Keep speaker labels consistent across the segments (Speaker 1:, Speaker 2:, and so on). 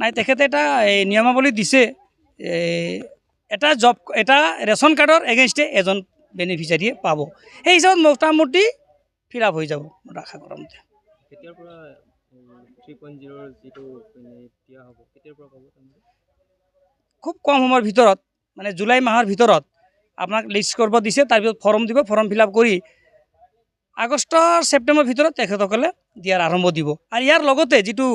Speaker 1: নাই তেখেতে এটা নিয়মাৱলী দিছে এটা জব এটা ৰেচন কাৰ্ডৰ এগেইনষ্টে এজন বেনিফিচিয়াৰীয়ে পাব সেই হিচাপত মোটামুটি ফিল আপ হৈ যাব আশা কৰোঁতে
Speaker 2: কেতিয়াৰ পৰা 3.0 যিটো দিয়া হ'ব কেতিয়াৰ পৰা পাব
Speaker 1: খুব কম সময়ৰ ভিতৰত মানে জুলাই মাহৰ ভিতৰত আপোনাক লিষ্ট কৰিব দিছে তাৰপিছত ফৰ্ম দিব ফৰ্ম ফিল আপ কৰি আগষ্ট ছেপ্টেম্বৰ ভিতৰত তেখেতসকলে দিয়াৰ আৰম্ভ দিব আৰু ইয়াৰ লগতে যিটো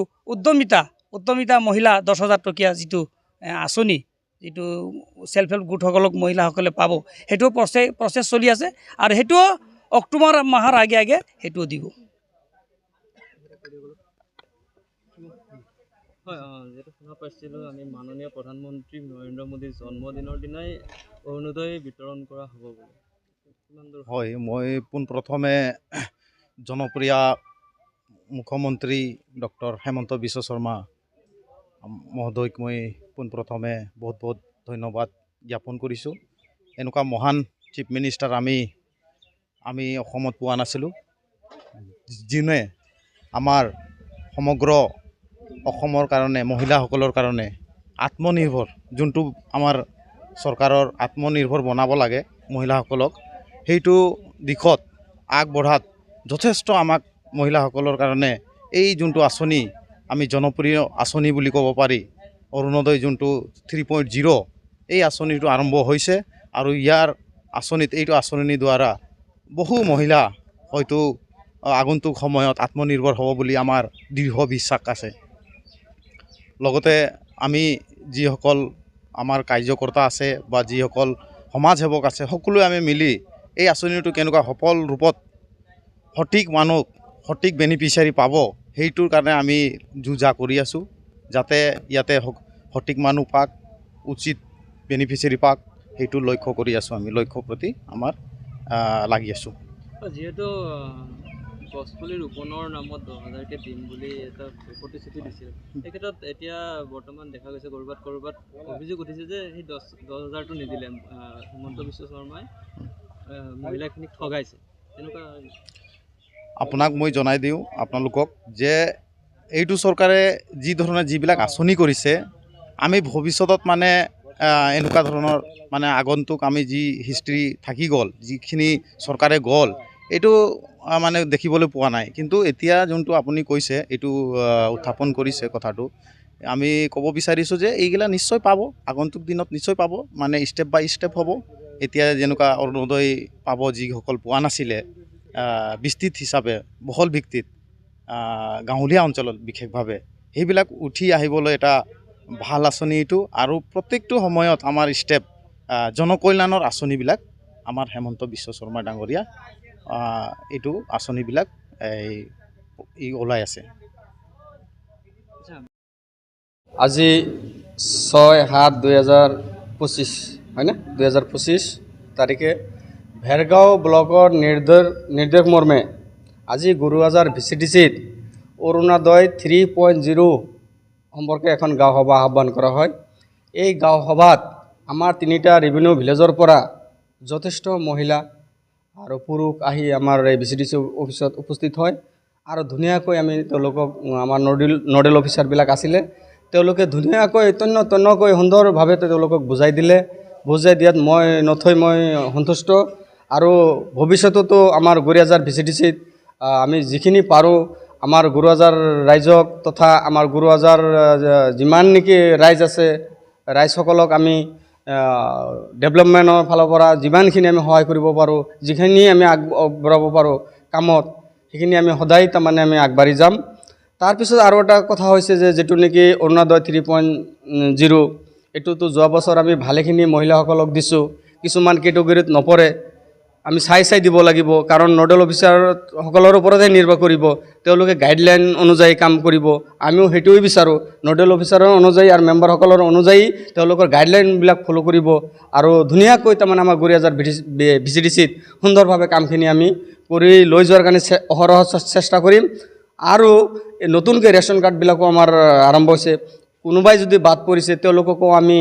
Speaker 1: উদ্যমিতা মহিলা 10,000 টকীয়া যিটো আঁচনি যিটো সেল্ফ হেল্প গোটসকলক মহিলাসকলে পাব সেইটো প্ৰচেছ চলি আছে আৰু সেইটো অক্টোবৰ মাহৰ আগে আগে সেইটোও দিব
Speaker 2: হয় যেটা শুনা পাইছিলোঁ আমি মাননীয় প্ৰধানমন্ত্ৰী নৰেন্দ্ৰ মোদীৰ জন্মদিনৰ দিনাই অৰুণোদয় বিতৰণ কৰা হ'ব বুলি
Speaker 3: হয় মই পোনপ্ৰথমে জনপ্ৰিয় মুখ্যমন্ত্ৰী ডক্টৰ হেমন্ত বিশ্ব শৰ্মা মহোদয়ক মই পোনপ্ৰথমে বহুত বহুত ধন্যবাদ জ্ঞাপন কৰিছোঁ এনেকুৱা মহান চিফ মিনিষ্টাৰ আমি অসমত পোৱা নাছিলোঁ যিনে আমাৰ সমগ্ৰ অসমৰ কাৰণে মহিলাসকলৰ কাৰণে আত্মনিৰ্ভৰ যোনটো আমাৰ চৰকাৰৰ আত্মনিৰ্ভৰ বনাব লাগে মহিলাসকলক সেইটো দিশত আগবঢ়াত যথেষ্ট আমাক মহিলাসকলৰ কাৰণে এই যোনটো আঁচনি আমি জনপ্ৰিয় আঁচনি বুলি ক'ব পাৰি অৰুণোদয় যোনটো 3.0 এই আঁচনিটো আৰম্ভ হৈছে আৰু ইয়াৰ আঁচনিত এইটো আঁচনিৰ দ্বাৰা বহু মহিলা হয়তো আগন্তুক সময়ত আত্মনিৰ্ভৰ হ'ব বুলি আমাৰ দৃঢ় বিশ্বাস আছে লগতে আমি যিসকল আমাৰ কাৰ্যকৰ্তা আছে বা যিসকল সমাজসেৱক আছে সকলোৱে আমি মিলি এই আঁচনিটো কেনেকুৱা সফল ৰূপত সঠিক মানুহ সঠিক বেনিফিচিয়াৰী পাব সেইটোৰ কাৰণে আমি যুঁজা কৰি আছোঁ যাতে ইয়াতে সঠিক মানুহ পাক উচিত বেনিফিচিয়াৰী পাক সেইটো লক্ষ্য কৰি আছোঁ আমি লক্ষ্য প্ৰতি আমাৰ লাগি আছোঁ
Speaker 2: যিহেতু গছপুলি ৰোপণৰ নামত 10,000কে দিম বুলি এটা প্ৰতিশ্ৰুতি দিছিল এই ক্ষেত্ৰত এতিয়া বৰ্তমান দেখা গৈছে ক'ৰবাত অভিযোগ উঠিছে যে সেই 10,000টো নিদিলে হিমন্ত বিশ্ব শৰ্মাই মহিলাখিনিক ঠগাইছে তেনেকুৱা
Speaker 3: আপোনাক মই জনাই দিওঁ আপোনালোকক যে এইটো চৰকাৰে যি ধৰণে যিবিলাক আঁচনি কৰিছে আমি ভৱিষ্যতত মানে এনেকুৱা ধৰণৰ মানে আগন্তুক আমি যি হিষ্ট্ৰী থাকি গ'ল যিখিনি চৰকাৰে গ'ল এইটো মানে দেখিবলৈ পোৱা নাই কিন্তু এতিয়া যোনটো আপুনি কৈছে এইটো উত্থাপন কৰিছে কথাটো আমি ক'ব বিচাৰিছোঁ যে এইগিলা নিশ্চয় পাব আগন্তুক দিনত নিশ্চয় পাব মানে ষ্টেপ বাই ষ্টেপ হ'ব এতিয়া যেনেকুৱা অৰুণোদয় পাব যিসকল পোৱা নাছিলে বিস্তৃত হিচাপে বহল ভিত্তিত গাঁৱলীয়া অঞ্চলত বিশেষভাৱে সেইবিলাক উঠি আহিবলৈ এটা ভাল আঁচনি এইটো আৰু প্ৰত্যেকটো সময়ত আমাৰ ষ্টেপ জনকল্যাণৰ আঁচনিবিলাক আমাৰ হেমন্ত বিশ্ব শৰ্মা ডাঙৰীয়া এইটো আঁচনিবিলাক এই ওলাই আছে
Speaker 4: আজি 6/7/2025 হয়নে 2025 তাৰিখে ভেৰগাঁও ব্লকৰ নিৰ্দেশ মৰ্মে আজি গুৰুবাজাৰ VCDCত অৰুণোদয় 3.0 সম্পৰ্কে এখন গাঁও সভা আহ্বান কৰা হয় এই গাঁও সভাত আমাৰ 3টা ৰেভিনিউ ভিলেজৰ পৰা যথেষ্ট মহিলা আৰু পুৰুষ আহি আমাৰ এই VCDC অফিচত উপস্থিত হয় আৰু ধুনীয়াকৈ আমি তেওঁলোকক আমাৰ নডেল অফিচাৰবিলাক আছিলে তেওঁলোকে ধুনীয়াকৈ তন্নকৈ সুন্দৰভাৱে তেওঁলোকক বুজাই দিয়াত মই সন্তুষ্ট আৰু ভৱিষ্যততো আমাৰ গুৰিয়াজাৰ VCDCত আমি যিখিনি পাৰোঁ আমাৰ গুৰুবাজাৰ ৰাইজক তথা আমাৰ গুৰুবাজাৰ যিমান নেকি ৰাইজ আছে ৰাইজসকলক আমি ডেভেলপমেণ্টৰ ফালৰ পৰা যিমানখিনি আমি সহায় কৰিব পাৰোঁ যিখিনি আমি আগবঢ়াব পাৰোঁ কামত সেইখিনি আমি সদায় তাৰমানে আমি আগবাঢ়ি যাম তাৰপিছত আৰু এটা কথা হৈছে যে যিটো নেকি অৰুণোদয় 3.0 এইটোতো যোৱা বছৰ আমি ভালেখিনি মহিলাসকলক দিছোঁ কিছুমান কেটেগৰীত নপৰে আমি চাই দিব লাগিব কাৰণ নডেল অফিচাৰসকলৰ ওপৰতহে নিৰ্ভৰ কৰিব তেওঁলোকে গাইডলাইন অনুযায়ী কাম কৰিব আমিও সেইটোৱে বিচাৰোঁ নডেল অফিচাৰৰ অনুযায়ী আৰু মেম্বাৰসকলৰ অনুযায়ী তেওঁলোকৰ গাইডলাইনবিলাক ফ'ল' কৰিব আৰু ধুনীয়াকৈ তাৰমানে আমাৰ গুৰিয়াজাৰ VCDCত সুন্দৰভাৱে কামখিনি আমি কৰি লৈ যোৱাৰ কাৰণে অহৰহ চেষ্টা কৰিম আৰু নতুনকৈ ৰেচন কাৰ্ডবিলাকো আমাৰ আৰম্ভ হৈছে কোনোবাই যদি বাদ পৰিছে তেওঁলোককো আমি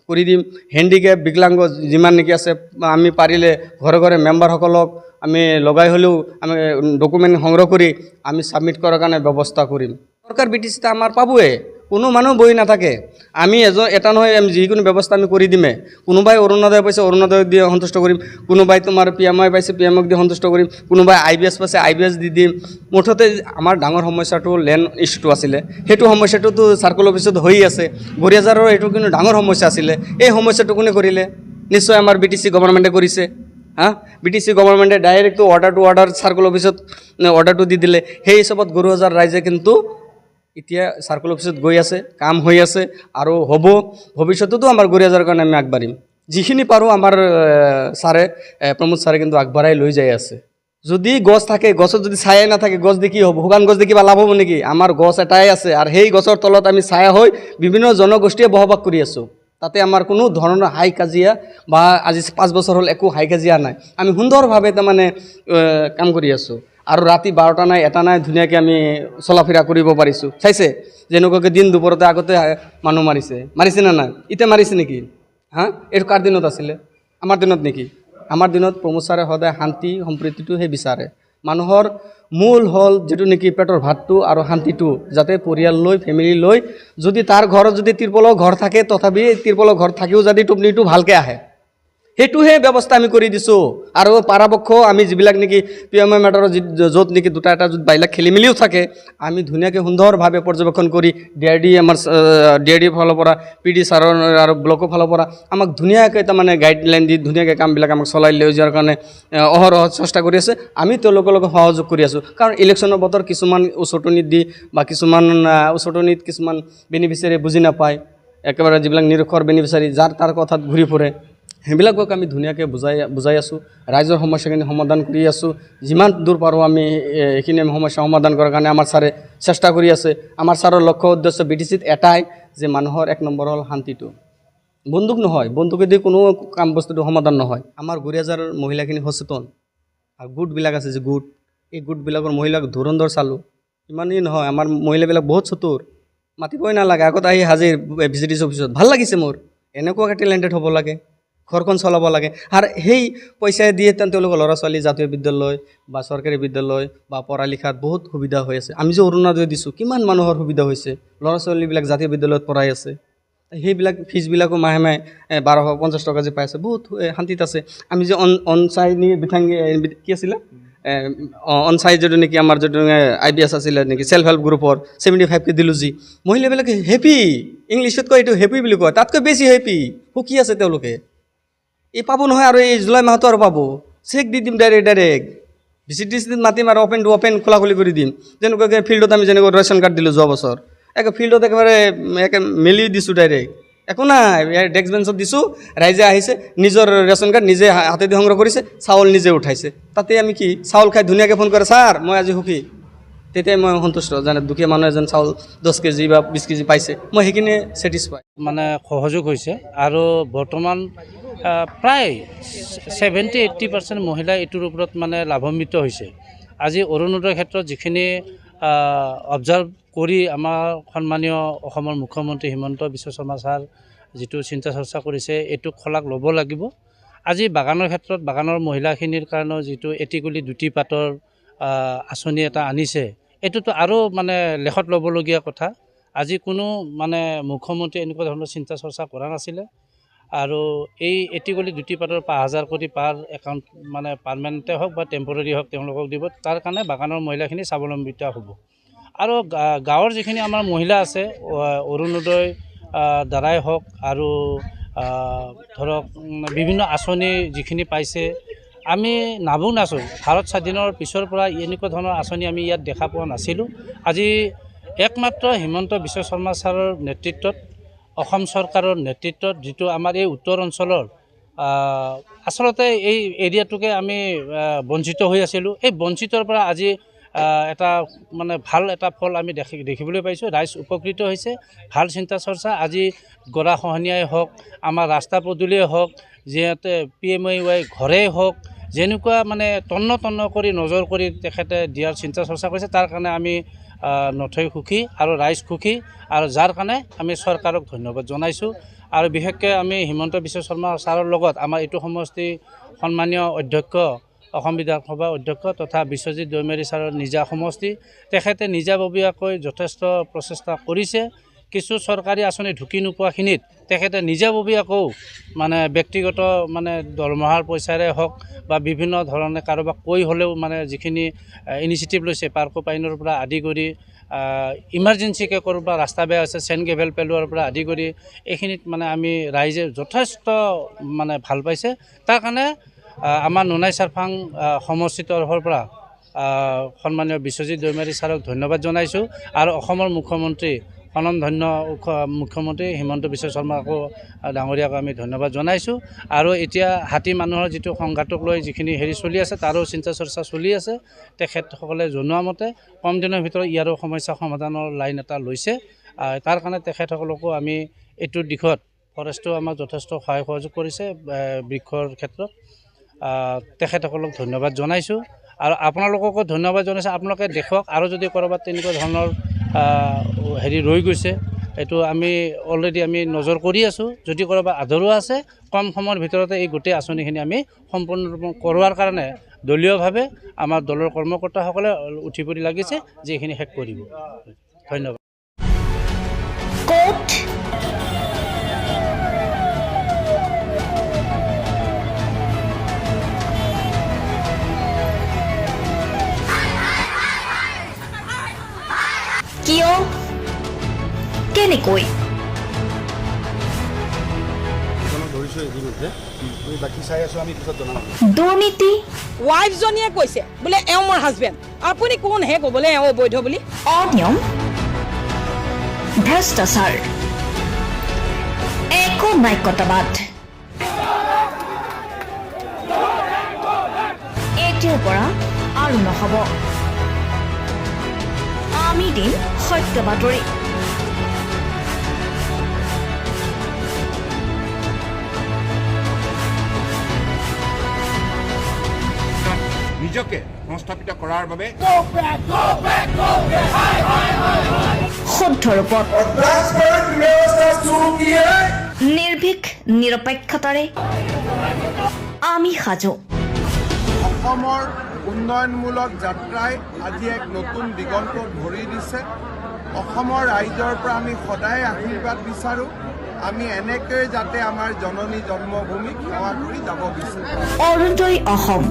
Speaker 4: কৰি দিম হেণ্ডিকেপ বিকলাংগ যিমান নেকি আছে আমি পাৰিলে ঘৰে ঘৰে মেম্বাৰসকলক আমি লগাই হ'লেও আমি ডকুমেণ্ট সংগ্ৰহ কৰি আমি ছাবমিট কৰাৰ কাৰণে ব্যৱস্থা কৰিম চৰকাৰ BTCত আমাৰ পাবই কোনো মানুহ বহি নাথাকে। আমি এটা নহয় আমি যিকোনো ব্যৱস্থা আমি কৰি দিমে। কোনোবাই অৰুণোদয় পাইছে অৰুণোদয় দি সন্তুষ্ট কৰিম, কোনোবাই তোমাৰ PMI পাইছে PMক দি সন্তুষ্ট কৰিম, কোনোবাই IBS পাইছে IBS দি দিম। মুঠতে আমাৰ ডাঙৰ সমস্যাটো লেণ্ড ইছ্যুটো আছিলে, সেইটো সমস্যাটোতো চাৰ্কল অফিচত হৈ আছে। গৰিয়াজাৰৰ এইটো কিন্তু ডাঙৰ সমস্যা আছিলে, এই সমস্যাটো কোনে কৰিলে? নিশ্চয় আমাৰ BTC গভৰ্ণমেণ্টে কৰিছে। BTC গভৰ্ণমেণ্টে ডাইৰেক্টটো অৰ্ডাৰ চাৰ্কল অফিচত অৰ্ডাৰটো দি দিলে। সেই হিচাপত গৰুবজাৰ ৰাইজে কিন্তু এতিয়া চাৰ্কল অফিচত গৈ আছে, কাম হৈ আছে আৰু হ'ব। ভৱিষ্যততো আমাৰ গৰিয়াজাৰৰ কাৰণে আমি আগবাঢ়িম, যিখিনি পাৰোঁ। আমাৰ ছাৰে প্ৰমোদ ছাৰে কিন্তু আগবঢ়াই লৈ যাই আছে। যদি গছ থাকে, গছত যদি ছায়াই নাথাকে, গছ দেখি হ'ব? শুকান গছ দেখি লাভ হ'ব নেকি? আমাৰ গছ এটাই আছে আৰু সেই গছৰ তলত আমি ছায়া হৈ বিভিন্ন জনগোষ্ঠীয়ে বসবাস কৰি আছোঁ। তাতে আমাৰ কোনো ধৰণৰ হাই কাজিয়া বা আজি 5 বছৰ হ'ল একো হাই কাজিয়া নাই। আমি সুন্দৰভাৱে তাৰমানে কাম কৰি আছোঁ আৰু ৰাতি 12টা নাই 1টা নাই ধুনীয়াকৈ আমি চলা ফিৰা কৰিব পাৰিছোঁ। চাইছে যেনেকুৱাকৈ দিন দুপৰতে আগতে মানুহ মাৰিছে নে নাই? এতিয়া মাৰিছে নেকি? এইটো কাৰ দিনত আছিলে? আমাৰ দিনত নেকি? আমাৰ দিনত প্ৰমোদ ছাৰে সদায় শান্তি সম্প্ৰীতিটোহে বিচাৰে। মানুহৰ মূল হ'ল যিটো নেকি পেটৰ ভাতটো আৰু শান্তিটো, যাতে পৰিয়াল লৈ ফেমিলি লৈ যদি তাৰ ঘৰত যদি তিৰপলৰ ঘৰ থাকে, তথাপি তিৰপলৰ ঘৰ থাকিও যদি টোপনিটো ভালকৈ আহে, সেইটোহে ব্যৱস্থা আমি কৰি দিছোঁ। আৰু পৰাপক্ষ আমি যিবিলাক নেকি PMI মেটাৰৰ য'ত নেকি দুটা এটা যদি বাইলাক খেলি মেলিও থাকে, আমি ধুনীয়াকৈ সুন্দৰভাৱে পৰ্যবেক্ষণ কৰি আমাৰ DRD ফালৰ পৰা PD ছাৰৰ আৰু ব্লকৰ ফালৰ পৰা আমাক ধুনীয়াকৈ তাৰমানে গাইডলাইন দি ধুনীয়াকৈ কামবিলাক আমাক চলাই লৈ যোৱাৰ কাৰণে অহৰহ চেষ্টা কৰি আছে। আমি তেওঁলোকৰ লগত সহযোগ কৰি আছোঁ। কাৰণ ইলেকশ্যনৰ বতৰ কিছুমান উচটনিত দি বা কিছুমান উচটনিত কিছুমান বেনিফিচিয়াৰী বুজি নাপায়, একেবাৰে যিবিলাক নিৰক্ষৰ বেনিফিচিয়াৰী যাৰ তাৰ কথাত ঘূৰি ফুৰে, সেইবিলাকক আমি ধুনীয়াকৈ বুজাই আছোঁ। ৰাইজৰ সমস্যাখিনি সমাধান কৰি আছোঁ। যিমান দূৰ পাৰোঁ আমি এইখিনি আমি সমস্যা সমাধান কৰাৰ কাৰণে আমাৰ ছাৰে চেষ্টা কৰি আছে। আমাৰ ছাৰৰ লক্ষ্য উদ্দেশ্য BTCত এটাই, যে মানুহৰ 1 নম্বৰ হ'ল শান্তিটো। বন্দুক নহয়, বন্দুকেদি কোনো কাম বস্তুটো সমাধান নহয়। আমাৰ গৰিয়াজাৰৰ মহিলাখিনি সচেতন আৰু গোটবিলাক আছে যে গোট, এই গোটবিলাকৰ মহিলাক ধুৰন্ধৰ চালোঁ। ইমানেই নহয়, আমাৰ মহিলাবিলাক বহুত চতুৰ, মাতিবই নালাগে, আগত আহি হাজিৰ VCDC অফিচত। ভাল লাগিছে মোৰ, এনেকুৱাকৈ টেলেণ্টেড হ'ব লাগে, ঘৰখন চলাব লাগে। আৰু সেই পইচাই দিয়ে তেওঁলোকৰ ল'ৰা ছোৱালী জাতীয় বিদ্যালয় বা চৰকাৰী বিদ্যালয় বা পঢ়া লিখাত বহুত সুবিধা হৈ আছে। আমি যে অৰুণোদয় দিছোঁ, কিমান মানুহৰ সুবিধা হৈছে, ল'ৰা ছোৱালীবিলাক জাতীয় বিদ্যালয়ত পঢ়াই আছে। সেইবিলাক ফিজবিলাকো মাহে 1250 টকা যে পাই আছে, বহুত শান্তিত আছে। আমি যে অনচাই বিথাংগী কি আছিলে অনচাই যিটো নেকি আমাৰ যিটো IBS আছিলে নেকি চেল্ফ হেল্প গ্ৰুপৰ 75K দিলোঁ, যি মহিলাবিলাকে হেপী, ইংলিছত কয় এইটো হেপী বুলি কয়, তাতকৈ বেছি হেপী, সুখী আছে তেওঁলোকে। এই পাব নহয়, আৰু এই জুলাই মাহতো আৰু পাব। চেক দি দিম ডাইৰেক্ট VCDC মাতিম আৰু অপেন খোলা খুলি কৰি দিম। যেনেকুৱাকৈ ফিল্ডত আমি যেনেকৈ ৰেচন কাৰ্ড দিলোঁ যোৱা বছৰ, ফিল্ডত একেবাৰে মেলি দিছোঁ ডাইৰেক্ট, একো নাই, ডেস্ক বেঞ্চত দিছোঁ। ৰাইজে আহিছে, নিজৰ ৰেচন কাৰ্ড নিজে হাতেদি সংগ্ৰহ কৰিছে, চাউল নিজে উঠাইছে। তাতে আমি কি চাউল খাই ধুনীয়াকৈ ফোন কৰে, ছাৰ মই আজি সুখী, তেতিয়াই মই সন্তুষ্ট। যেনে দুখীয়া মানুহ এজন চাউল 10 কেজি বা 20 কেজি পাইছে, মই সেইখিনি ছেটিছফাই।
Speaker 5: মানে সহযোগ হৈছে আৰু বৰ্তমান প্ৰায় 70-80% মহিলা এইটোৰ ওপৰত মানে লাভান্বিত হৈছে। আজি অৰুণোদয়ৰ ক্ষেত্ৰত যিখিনি অবজাৰ্ভ কৰি আমাৰ সন্মানীয় অসমৰ মুখ্যমন্ত্ৰী হিমন্ত বিশ্ব শৰ্মা ছাৰ যিটো চিন্তা চৰ্চা কৰিছে, এইটো খলাগ ল'ব লাগিব। আজি বাগানৰ ক্ষেত্ৰত বাগানৰ মহিলাখিনিৰ কাৰণেও যিটো এটিকুলি দুটি পাতৰ আঁচনি এটা আনিছে, এইটোতো আৰু মানে লেখত ল'বলগীয়া কথা। আজি কোনো মানে মুখ্যমন্ত্ৰীয়ে এনেকুৱা ধৰণৰ চিন্তা চৰ্চা কৰা নাছিলে। আৰু এই এটিকুলি দুটি পাতৰ 5000 কোটি পাৰ একাউণ্ট মানে পাৰ্মানেণ্টে হওক বা টেম্পৰেৰী হওক তেওঁলোকক দিব, তাৰ কাৰণে বাগানৰ মহিলাখিনি স্বাৱলম্বিত হ'ব। আৰু গাঁৱৰ যিখিনি আমাৰ মহিলা আছে, অৰুণোদয় দ্বাৰাই হওক আৰু ধৰক বিভিন্ন আঁচনি যিখিনি পাইছে, আমি নাচোঁ। ভাৰত স্বাধীনৰ পিছৰ পৰা এনেকুৱা ধৰণৰ আঁচনি আমি ইয়াত দেখা পোৱা নাছিলোঁ। আজি একমাত্ৰ হিমন্ত বিশ্ব শৰ্মা ছাৰৰ নেতৃত্বত, অসম চৰকাৰৰ নেতৃত্বত যিটো আমাৰ এই উত্তৰ অঞ্চলৰ আচলতে এই এৰিয়াটোকে আমি বঞ্চিত হৈ আছিলোঁ, এই বঞ্চিতৰ পৰা আজি এটা মানে ভাল এটা ফল আমি দেখিবলৈ পাইছোঁ। ৰাইজ উপকৃত হৈছে, ভাল চিন্তা চৰ্চা। আজি গৰাখহনীয়াই হওক, আমাৰ ৰাস্তা পদূলিয়েই হওক, যিহেতু PMAY ঘৰেই হওক, যেনেকুৱা মানে তন্ন কৰি নজৰ কৰি তেখেতে দিয়াৰ চিন্তা চৰ্চা কৰিছে, তাৰ কাৰণে আমি নথৈ সুখী আৰু ৰাইজ সুখী, আৰু যাৰ কাৰণে আমি চৰকাৰক ধন্যবাদ জনাইছোঁ। আৰু বিশেষকৈ আমি হিমন্ত বিশ্ব শৰ্মা ছাৰৰ লগত আমাৰ এইটো সমষ্টি সন্মানীয় অধ্যক্ষ, অসম বিধানসভাৰ অধ্যক্ষ তথা বিশ্বজিৎ দৈমাৰী ছাৰৰ নিজা সমষ্টি, তেখেতে নিজাববীয়াকৈ যথেষ্ট প্ৰচেষ্টা কৰিছে। কিছু চৰকাৰী আঁচনি ঢুকি নোপোৱাখিনিত তেখেতে নিজাববীয়াকৈও মানে ব্যক্তিগত মানে দৰমহাৰ পইচাৰে হওক বা বিভিন্ন ধৰণে কাৰোবাক কৈ হ'লেও মানে যিখিনি ইনিচিয়েটিভ লৈছে পাৰ্কো পাইনৰ পৰা আদি কৰি ইমাৰ্জেঞ্চিকৈ ক'ৰবাত ৰাস্তা বেয়া হৈছে চেণ্ট গ্ৰেভেল পেলোৱাৰ পৰা আদি কৰি এইখিনিত মানে আমি ৰাইজে যথেষ্ট মানে ভাল পাইছে। তাৰ কাৰণে আমাৰ নুনাই চাৰফাং সমষ্টিৰ তৰফৰ পৰা সন্মানীয় বিশ্বজিৎ দৈমাৰী ছাৰক ধন্যবাদ জনাইছোঁ আৰু অসমৰ মুখ্যমন্ত্ৰী স্বনামধন্য মুখ্যমন্ত্ৰী হিমন্ত বিশ্ব শৰ্মাকো ডাঙৰীয়াকো আমি ধন্যবাদ জনাইছোঁ। আৰু এতিয়া হাতী মানুহৰ যিটো সংঘাতক লৈ যিখিনি চলি আছে তাৰো চিন্তা চৰ্চা চলি আছে। তেখেতসকলে জনোৱা মতে কম দিনৰ ভিতৰত ইয়াৰো সমস্যা সমাধানৰ লাইন এটা লৈছে। তাৰ কাৰণে তেখেতসকলকো আমি এইটো দিশত ফৰেষ্টেও আমাক যথেষ্ট সহায় সহযোগ কৰিছে বৃক্ষৰ ক্ষেত্ৰত। তেখেতসকলক ধন্যবাদ জনাইছোঁ আৰু আপোনালোককো ধন্যবাদ জনাইছোঁ। আপোনালোকে দেখুৱাওক আৰু যদি ক'ৰবাত তেনেকুৱা ধৰণৰ ৰৈ গৈছে এইটো আমি অলৰেডি আমি নজৰ কৰি আছোঁ। যদি ক'ৰবাত আধৰুৱা আছে কম সময়ৰ ভিতৰতে এই গোটেই আঁচনিখিনি আমি সম্পূৰ্ণ কৰোৱাৰ কাৰণে দলীয়ভাৱে আমাৰ দলৰ কৰ্মকৰ্তাসকলে উঠি পৰি লাগিছে যে এইখিনি শেষ কৰিব। ধন্যবাদ।
Speaker 6: কিয় কেনেকৈ দুৰ্নীতি
Speaker 7: ৱাইফজনীয়ে কৈছে বোলে এওঁ মোৰ হাজবেণ্ড, আপুনি কোন হে ক'বলৈ এওঁ অবৈধ বুলি?
Speaker 6: অনিয়ম ভ্ৰষ্টাচাৰ একনায়কতাবাদ এতিয়াৰ পৰা আৰু নহ'ব। আমি দিম সত্য বাতৰি।
Speaker 8: নিজকে সংস্থাপিত কৰাৰ বাবে
Speaker 6: শুদ্ধ ৰূপত নিৰ্ভীক নিৰপেক্ষতাৰে আমি সাজু।
Speaker 8: অসমৰ উন্নয়নমূলক যাত্ৰাই আজি এক নতুন দিগন্ত ভৰি দিছে। অসমৰ ৰাইজৰ পৰা আমি সদায় আশীৰ্বাদ বিচাৰোঁ। আমি এনেকৈ যাতে আমাৰ জননী জন্মভূমিক সেৱা কৰি যাব বিচাৰোঁ।
Speaker 6: অৰুণোদয় অসম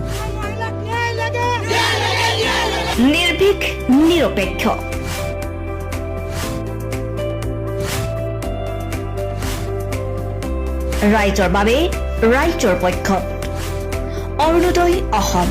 Speaker 6: নিৰ্ভীক নিৰপেক্ষ। ৰাইজৰ বাবে ৰাইজৰ পক্ষত অৰুণোদয় অসম।